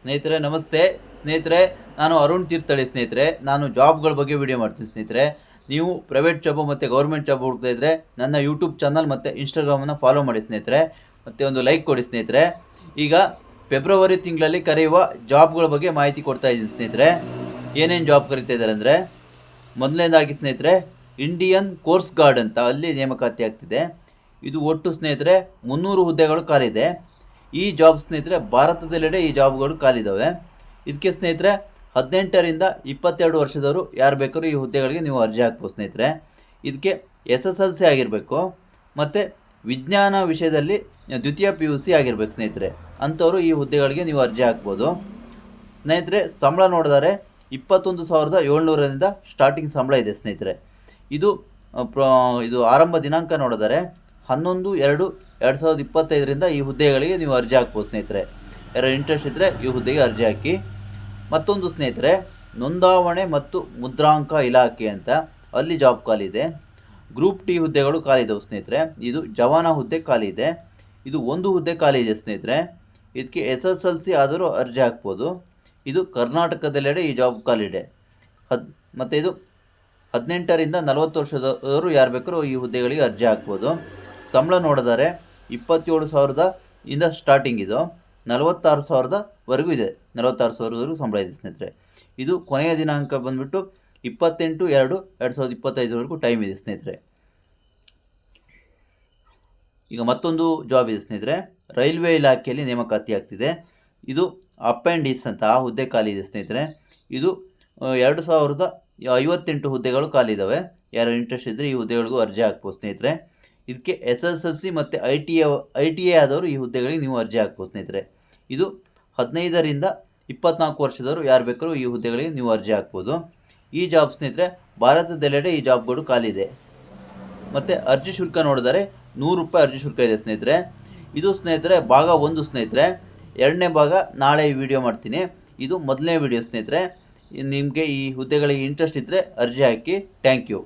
ಸ್ನೇಹಿತರೆ ನಮಸ್ತೆ. ಸ್ನೇಹಿತರೆ, ನಾನು ಅರುಣ್ ತೀರ್ಥಹಳ್ಳಿ. ಸ್ನೇಹಿತರೆ, ನಾನು ಜಾಬ್ಗಳ ಬಗ್ಗೆ ವಿಡಿಯೋ ಮಾಡ್ತೀನಿ. ಸ್ನೇಹಿತರೆ, ನೀವು ಪ್ರೈವೇಟ್ ಜಾಬು ಮತ್ತು ಗೌರ್ಮೆಂಟ್ ಜಾಬ್ ಹುಡುಕ್ತಾ ಇದ್ದರೆ ನನ್ನ ಯೂಟ್ಯೂಬ್ ಚಾನಲ್ ಮತ್ತು ಇನ್ಸ್ಟಾಗ್ರಾಮನ್ನು ಫಾಲೋ ಮಾಡಿ ಸ್ನೇಹಿತರೆ, ಮತ್ತು ಒಂದು ಲೈಕ್ ಕೊಡಿ ಸ್ನೇಹಿತರೆ. ಈಗ ಫೆಬ್ರವರಿ ತಿಂಗಳಲ್ಲಿ ಕರೆಯುವ ಜಾಬ್ಗಳ ಬಗ್ಗೆ ಮಾಹಿತಿ ಕೊಡ್ತಾ ಇದ್ದೀನಿ ಸ್ನೇಹಿತರೆ. ಏನೇನು ಜಾಬ್ ಕರಿತಾ ಇದ್ದಾರೆ ಅಂದರೆ, ಮೊದಲನೇದಾಗಿ ಸ್ನೇಹಿತರೆ ಇಂಡಿಯನ್ ಕೋರ್ಸ್ ಗಾರ್ಡ್ ಅಂತ ಅಲ್ಲಿ ನೇಮಕಾತಿ ಆಗ್ತಿದೆ. ಇದು ಒಟ್ಟು ಸ್ನೇಹಿತರೆ 300 ಹುದ್ದೆಗಳು ಖಾಲಿದೆ. ಈ ಜಾಬ್ ಸ್ನೇಹಿತರೆ ಭಾರತದೆಲ್ಲೆಡೆ ಈ ಜಾಬ್ಗಳು ಖಾಲಿದ್ದಾವೆ. ಇದಕ್ಕೆ ಸ್ನೇಹಿತರೆ 18ರಿಂದ 22 ವರ್ಷದವರು ಯಾರು ಬೇಕಾದ್ರೂ ಈ ಹುದ್ದೆಗಳಿಗೆ ನೀವು ಅರ್ಜಿ ಹಾಕ್ಬೋದು ಸ್ನೇಹಿತರೆ. ಇದಕ್ಕೆ SSLC ಆಗಿರಬೇಕು ಮತ್ತು ವಿಜ್ಞಾನ ವಿಷಯದಲ್ಲಿ ದ್ವಿತೀಯ PUC ಆಗಿರಬೇಕು ಸ್ನೇಹಿತರೆ. ಅಂಥವರು ಈ ಹುದ್ದೆಗಳಿಗೆ ನೀವು ಅರ್ಜಿ ಹಾಕ್ಬೋದು ಸ್ನೇಹಿತರೆ. ಸಂಬಳ ನೋಡಿದರೆ 21,700ರಿಂದ ಸ್ಟಾರ್ಟಿಂಗ್ ಸಂಬಳ ಇದೆ ಸ್ನೇಹಿತರೆ. ಇದು ಆರಂಭ ದಿನಾಂಕ ನೋಡಿದರೆ 11/2/2025ರಿಂದ ಈ ಹುದ್ದೆಗಳಿಗೆ ನೀವು ಅರ್ಜಿ ಹಾಕ್ಬೋದು ಸ್ನೇಹಿತರೆ. ಯಾರು ಇಂಟ್ರೆಸ್ಟ್ ಇದ್ದರೆ ಈ ಹುದ್ದೆಗೆ ಅರ್ಜಿ ಹಾಕಿ. ಮತ್ತೊಂದು ಸ್ನೇಹಿತರೆ, ನೋಂದಾವಣೆ ಮತ್ತು ಮುದ್ರಾಂಕ ಇಲಾಖೆ ಅಂತ ಅಲ್ಲಿ ಜಾಬ್ ಖಾಲಿ ಇದೆ. ಗ್ರೂಪ್ ಟಿ ಹುದ್ದೆಗಳು ಖಾಲಿ ಇದ್ದಾವೆ ಸ್ನೇಹಿತರೆ. ಇದು ಜವಾನ ಹುದ್ದೆ ಖಾಲಿ ಇದೆ. ಇದು ಒಂದು ಹುದ್ದೆ ಖಾಲಿ ಇದೆ ಸ್ನೇಹಿತರೆ. ಇದಕ್ಕೆ SSLC ಆದರೂ ಅರ್ಜಿ ಹಾಕ್ಬೋದು. ಇದು ಕರ್ನಾಟಕದೆಲ್ಲೆಡೆ ಈ ಜಾಬ್ ಖಾಲಿ ಇದೆ. ಮತ್ತು ಇದು 18ರಿಂದ 40 ವರ್ಷದವರು ಯಾರು ಬೇಕಾದ್ರೂ ಈ ಹುದ್ದೆಗಳಿಗೆ ಅರ್ಜಿ ಹಾಕ್ಬೋದು. ಸಂಬಳ ನೋಡಿದರೆ 27,000ದಿಂದ ಸ್ಟಾರ್ಟಿಂಗ್ ಇದು 46,000ವರೆಗೂ ಇದೆ. 46,000ವರೆಗೂ ಸಂಬಳ ಇದೆ ಸ್ನೇಹಿತರೆ. ಇದು ಕೊನೆಯ ದಿನಾಂಕ ಬಂದುಬಿಟ್ಟು 28/2/2025ವರೆಗೂ ಟೈಮ್ ಇದೆ ಸ್ನೇಹಿತರೆ. ಈಗ ಮತ್ತೊಂದು ಜಾಬ್ ಇದೆ ಸ್ನೇಹಿತರೆ, ರೈಲ್ವೆ ಇಲಾಖೆಯಲ್ಲಿ ನೇಮಕಾತಿ ಆಗ್ತಿದೆ. ಇದು ಅಪೆಂಡಿಕ್ಸ್ ಅಂತ ಆ ಹುದ್ದೆ ಖಾಲಿ ಇದೆ ಸ್ನೇಹಿತರೆ. ಇದು 2,058 ಹುದ್ದೆಗಳು ಖಾಲಿ ಇದ್ದಾವೆ. ಯಾರು ಇಂಟ್ರೆಸ್ಟ್ ಇದ್ದರೆ ಈ ಹುದ್ದೆಗಳಿಗೂ ಅರ್ಜಿ ಹಾಕ್ಬೋದು ಸ್ನೇಹಿತರೆ. ಇದಕ್ಕೆ SSLC ಮತ್ತು ITA ಆದವರು ಈ ಹುದ್ದೆಗಳಿಗೆ ನೀವು ಅರ್ಜಿ ಹಾಕ್ಬೋದು ಸ್ನೇಹಿತರೆ. ಇದು 15ರಿಂದ 24 ವರ್ಷದವರು ಯಾರು ಬೇಕಾದ್ರೂ ಈ ಹುದ್ದೆಗಳಿಗೆ ನೀವು ಅರ್ಜಿ ಹಾಕ್ಬೋದು. ಈ ಜಾಬ್ ಸ್ನೇಹಿತರೆ ಭಾರತದೆಲ್ಲೆಡೆ ಈ ಜಾಬ್ಗಳು ಖಾಲಿ ಇದೆ. ಮತ್ತು ಅರ್ಜಿ ಶುಲ್ಕ ನೋಡಿದರೆ ₹100 ಅರ್ಜಿ ಶುಲ್ಕ ಇದೆ ಸ್ನೇಹಿತರೆ. ಇದು ಸ್ನೇಹಿತರೆ ಭಾಗ 1 ಸ್ನೇಹಿತರೆ. ಎರಡನೇ ಭಾಗ ನಾಳೆ ಈ ವಿಡಿಯೋ ಮಾಡ್ತೀನಿ. ಇದು ಮೊದಲನೇ ವಿಡಿಯೋ ಸ್ನೇಹಿತರೆ. ನಿಮಗೆ ಈ ಹುದ್ದೆಗಳಿಗೆ ಇಂಟ್ರೆಸ್ಟ್ ಇದ್ದರೆ ಅರ್ಜಿ ಹಾಕಿ. Thank you.